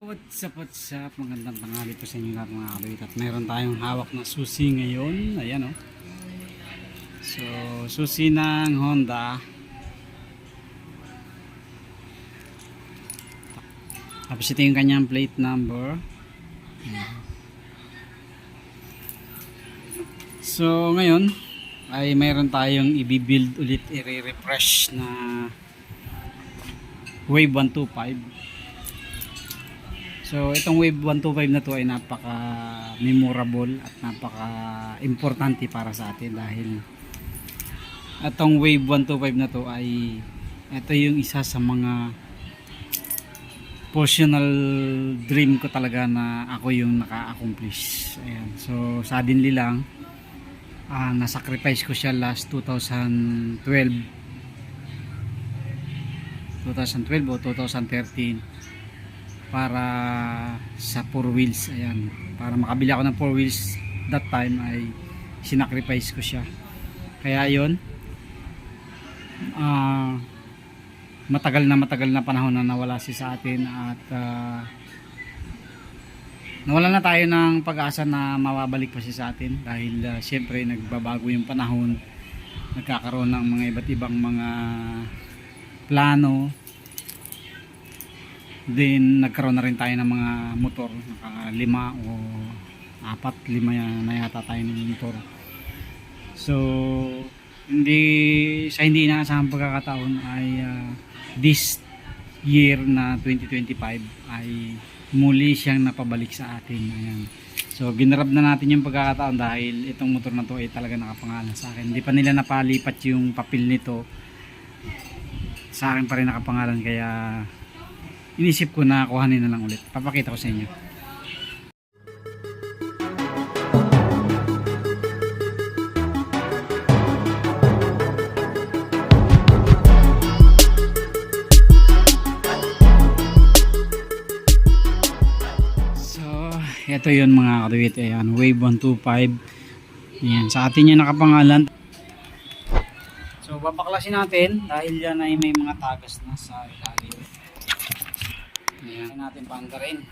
What's up? Magandang tanghali po sa inyo lahat mga kabit. At mayroon tayong hawak na susi ngayon. Ayan o. So, susi ng Honda. Tapos ito yung kanyang plate number. So, ngayon ay mayroon tayong i-build ulit, i-refresh na Wave 125. So itong Wave 125 na to ay napaka memorable at napaka importante para sa atin dahil itong Wave 125 na to ay ito yung isa sa mga personal dream ko talaga na ako yung naka-accomplish. Ayan. So suddenly lang na-sacrifice ko siya last 2012 o 2013 para sa 4 wheels. Ayan, para makabili ako ng 4 wheels that time ay sinacrifice ko siya. Kaya yon matagal na panahon na nawala siya sa atin at nawala na tayo ng pag-asa na mababalik pa siya sa atin dahil syempre nagbabago yung panahon, nagkakaroon ng mga iba't ibang mga plano. Then nagkaroon na rin tayo ng mga motor, naka 5 o 4, 5 na yata tayo ng motor. So hindi inaasahang pagkakataon ay this year na 2025 ay muli siyang napabalik sa atin. Ayan. So ginarab na natin yung pagkakataon dahil itong motor na to ay talaga nakapangalan sa akin. Hindi pa nila napalipat yung papel nito, sa akin pa rin nakapangalan, kaya inisip ko na kuhanin na lang ulit. Papakita ko sa inyo. So, ito yun mga katuwit. Ayan, Wave 125. Ayan, sa atin yung nakapangalan. So, babaklasin natin dahil yan ay may mga tagas na sa ilalim. Ayan natin paandarin.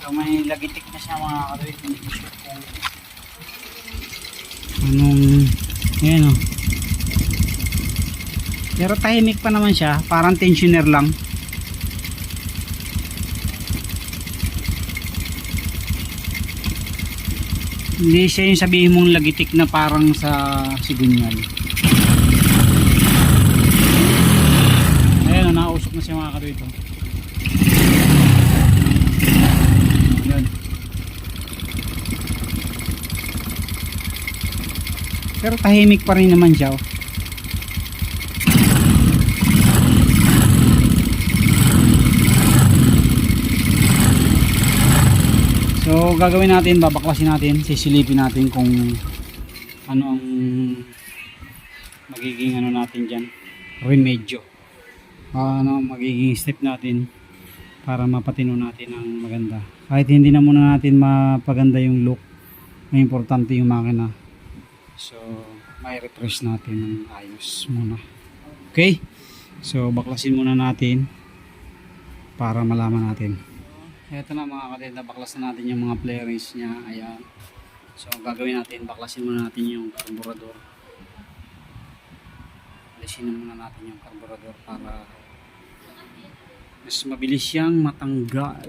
So may lagitik na siya mga katuwit. Hindi ko sure kung anong, ayan o. Pero tahimik pa naman siya, parang tensioner lang. Hindi siya yung sabihin mong lagitik na parang sa sigunyal. Ayan o, nakausok na siya mga katuwit o. Pero tahimik pa rin naman siya. So gagawin natin, babaklasin natin, sisilipin natin kung ano ang magiging ano natin dyan, remedyo. Ano magiging step natin para mapatino natin ang maganda. Kahit hindi na muna natin mapaganda yung look, may importante yung makina. So, may refresh natin ng ayos muna. Okay? So, baklasin muna natin para malaman natin. Ito na mga kadenda, baklasin natin yung mga flarings niya. Ayan. So, gagawin natin, baklasin muna natin yung carburetor. Alisin muna natin yung carburetor para mas mabilis siyang matanggal.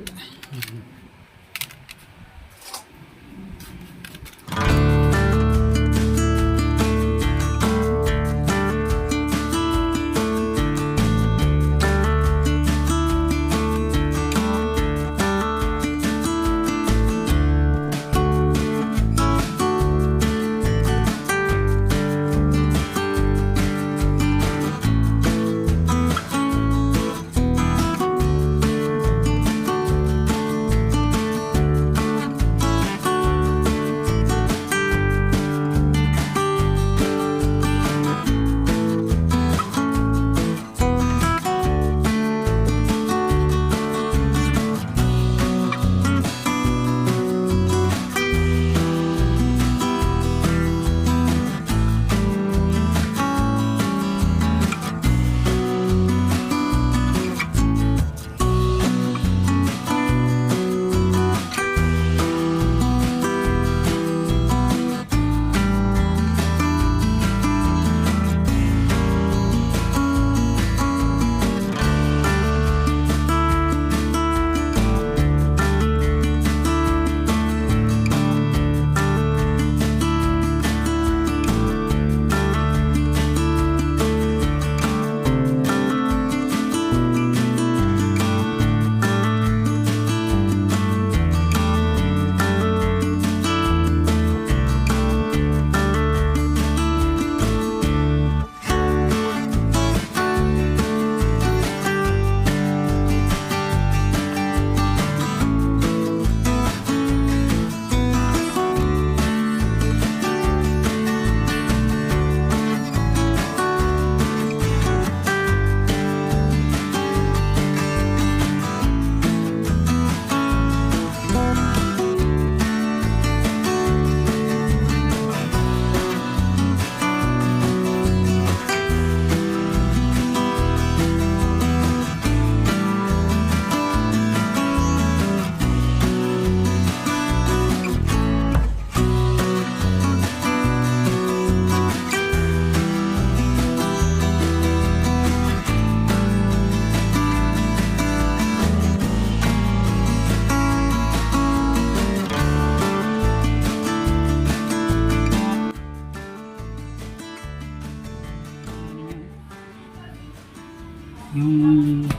Yung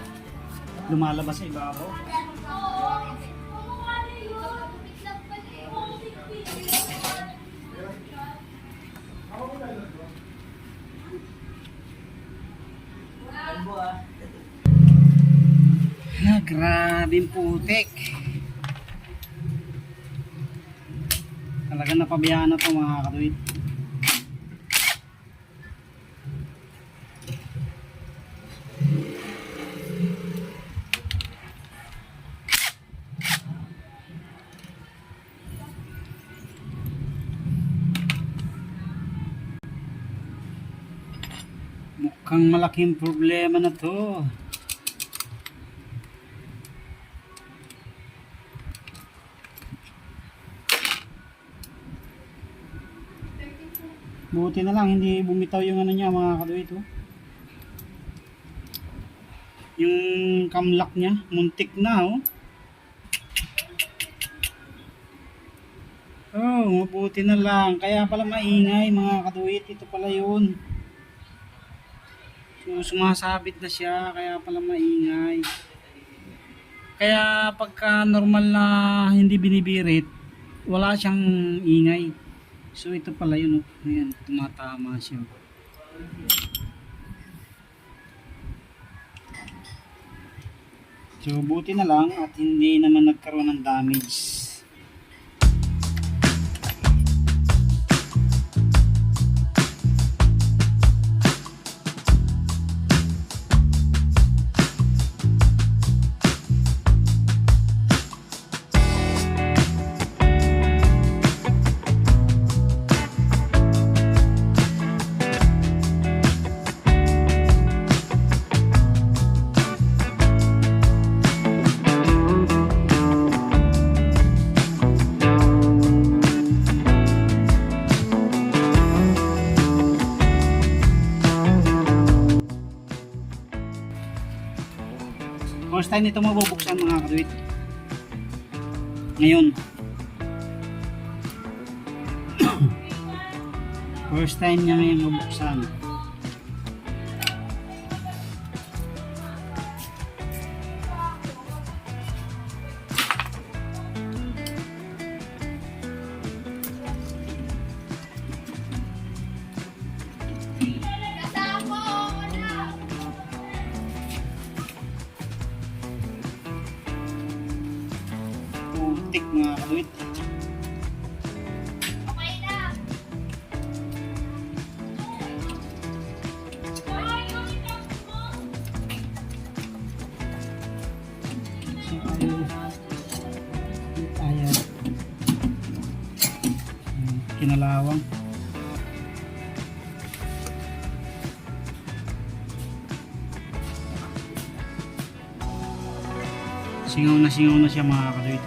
lumalabas sa ibabaw. Grabing putik. Talaga napabayaan na to mga katuwid. Mukhang malaking problema na to. Buti na lang hindi bumitaw yung ano niya mga katuwid. Yung camlock niya, muntik na oh. Oh, mabuti na lang. Kaya pala maingay mga katuwid. Ito pala yun. So, sumasabit na siya. Kaya pala maingay. Kaya pagka normal na hindi binibirit, wala siyang ingay. So ito pala yun oh. Ayan, tumatama siya. So buti na lang at hindi naman nagkaroon ng damage. time nito mabubuksan mga katuwid. Ngayon. First time niya ngayon mabuksan. Putik mga katuwid. Ayan. Kinalawang. Singaw na siya mga katuwid.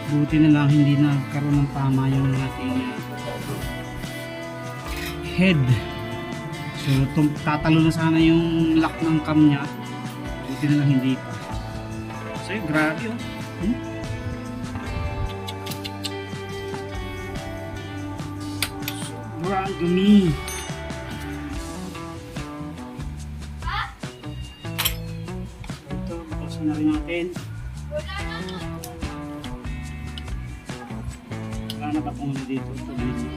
Buti na lang hindi na karoon ng tama yung ating head. So tatalo na sana yung lock ng cam niya. Buti na lang hindi pa. So yun, grabe oh. Sobrang dumi. Ito, buksan na rin natin. Wala na ba kung ano dito? Ito dito.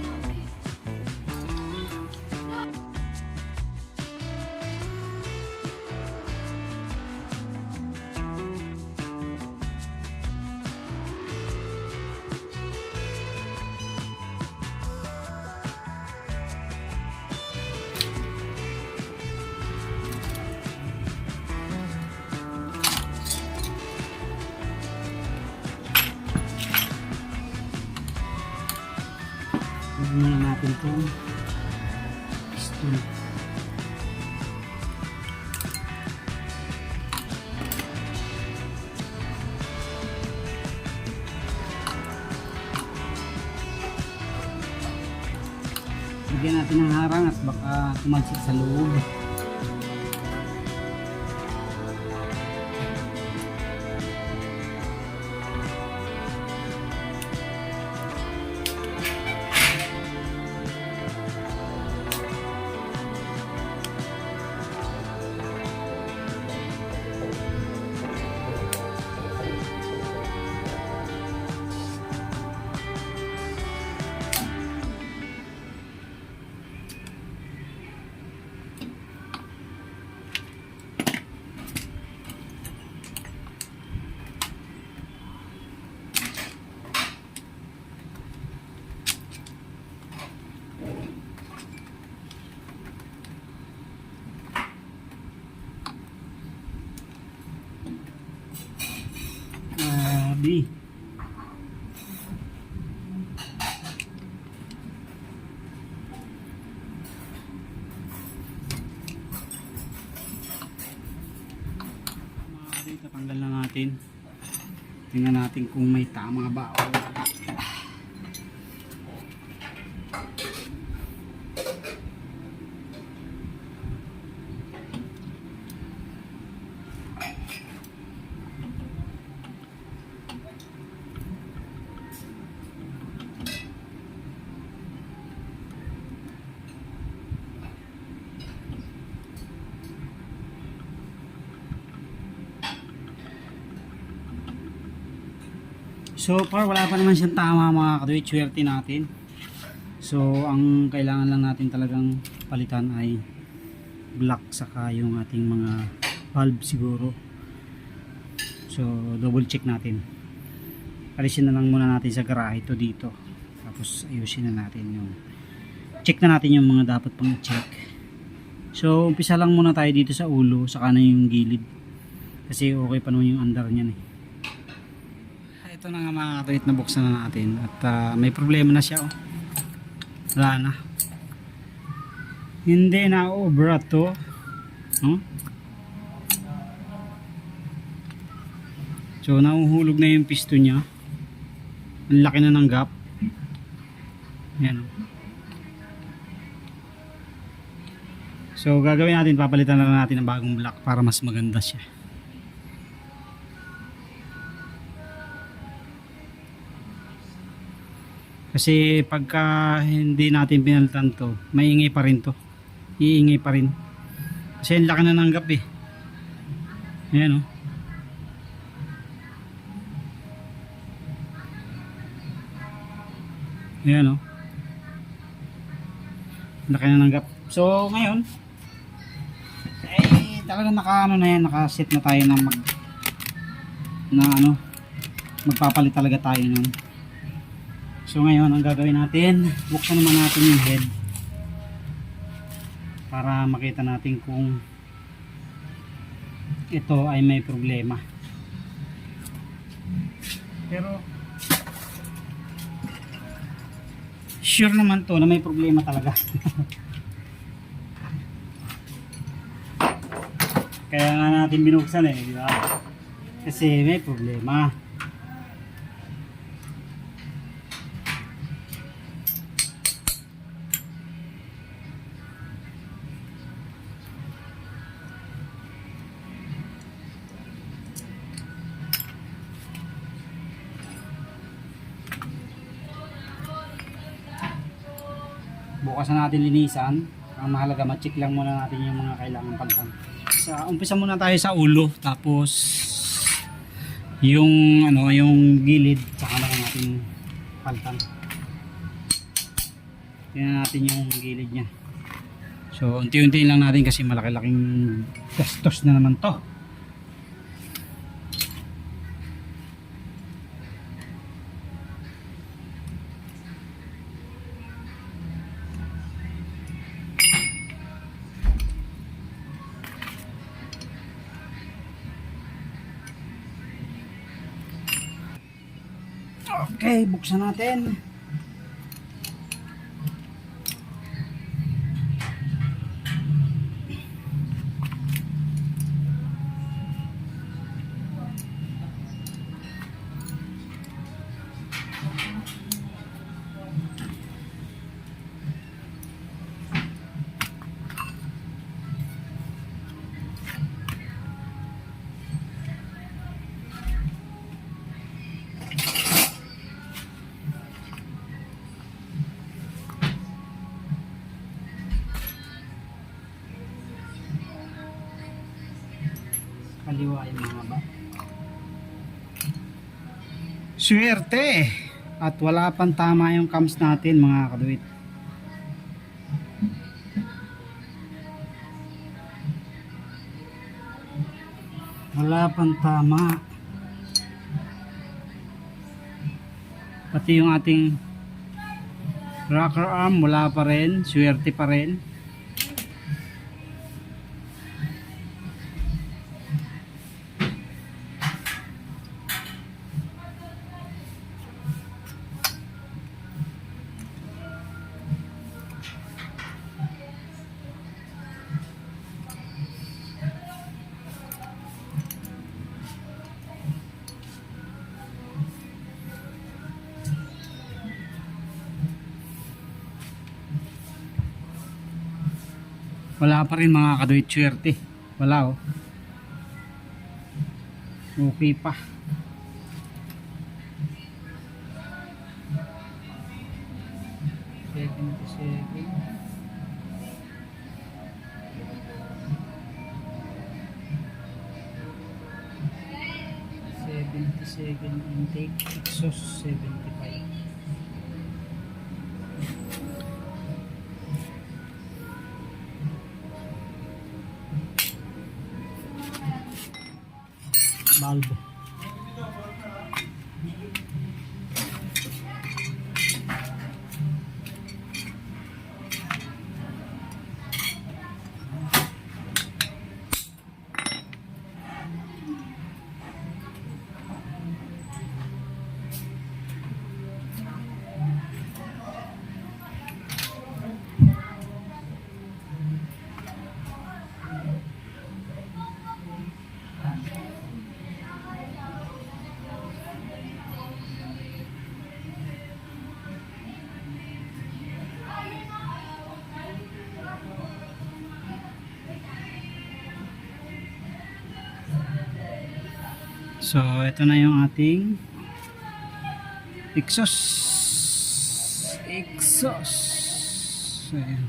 Muna natin itong piston. Lagyan natin ng harang at baka tumalsik sa loob. Grabe. Dito tanggal na natin. Tingnan natin kung may tama ba o so far wala pa naman siyang tama mga katuwid, swerte natin. So ang kailangan lang natin talagang palitan ay block saka yung ating mga valve siguro. So double check natin. Alisin na lang muna natin sa garahe ito dito. Tapos ayusin na natin yung check na natin yung mga dapat pang check. So umpisa lang muna tayo dito sa ulo saka na yung gilid. Kasi okay pa naman yung under niyan eh. Ito na nga mga katuwid, nabuksan na natin at may problema na siya oh. Wala na. Hindi na obra to. So nahuhulog na yung piston niya. Ang laki na ng gap. Yan oh. So gagawin natin, papalitan na lang natin ng bagong block para mas maganda siya. Kasi pagka hindi natin pinalitan to, maingay pa rin to. Iingay pa rin. Kasi ang laki na ng gap eh. Ayan o. Ayan o. Laki na ng gap. So ngayon, eh talagang naka ano na yan, naka-set na tayo ng magpapalit talaga tayo nun. So ngayon, ang gagawin natin, buksan naman natin yung head para makita natin kung ito ay may problema. Pero sure naman to na may problema talaga. Kaya nga natin binuksan eh, di ba? Kasi may problema. Bukas na natin linisan. Ang mahalaga, ma-check lang muna natin yung mga kailangan palitan. Umpisa muna tayo sa ulo, tapos yung yung gilid, saka na natin palitan. Tingnan natin yung gilid niya. So unti-unti lang natin kasi malaki-laking gastos na naman to. Okay, buksan natin. Kaliwa yung mga ba. Swerte! At wala pang tama yung cams natin mga kaduwit. Wala pang tama. Pati yung ating rocker arm wala pa rin. Swerte pa rin. Wala pa rin mga kaduit, swerte. Wala oh. Okay pa. Second intake, exhaust 75. Valve. So ito na yung ating exhaust. So, ayan.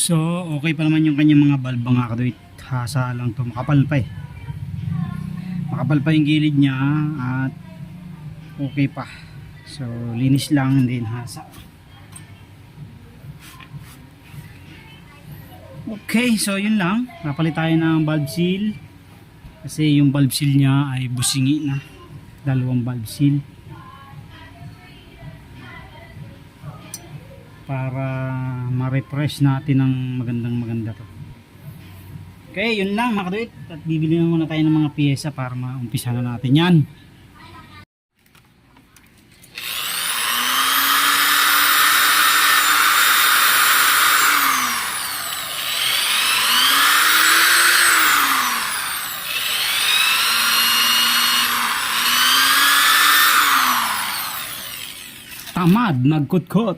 So, okay pa naman yung kanyang mga valve mga kaduit. Hasa lang to, makapal pa eh. Makapal pa yung gilid niya at okay pa. So, linis lang din hasa. Okay, so yun lang. Napalit tayo ng valve seal. Kasi yung valve seal niya ay busingi na. Dalawang valve seal. Para ma-refresh natin ng maganda to. Okay, yun lang mga kaduit. At bibili na muna tayo ng mga piyesa para maumpisa na natin yan. Tamad magkutkot.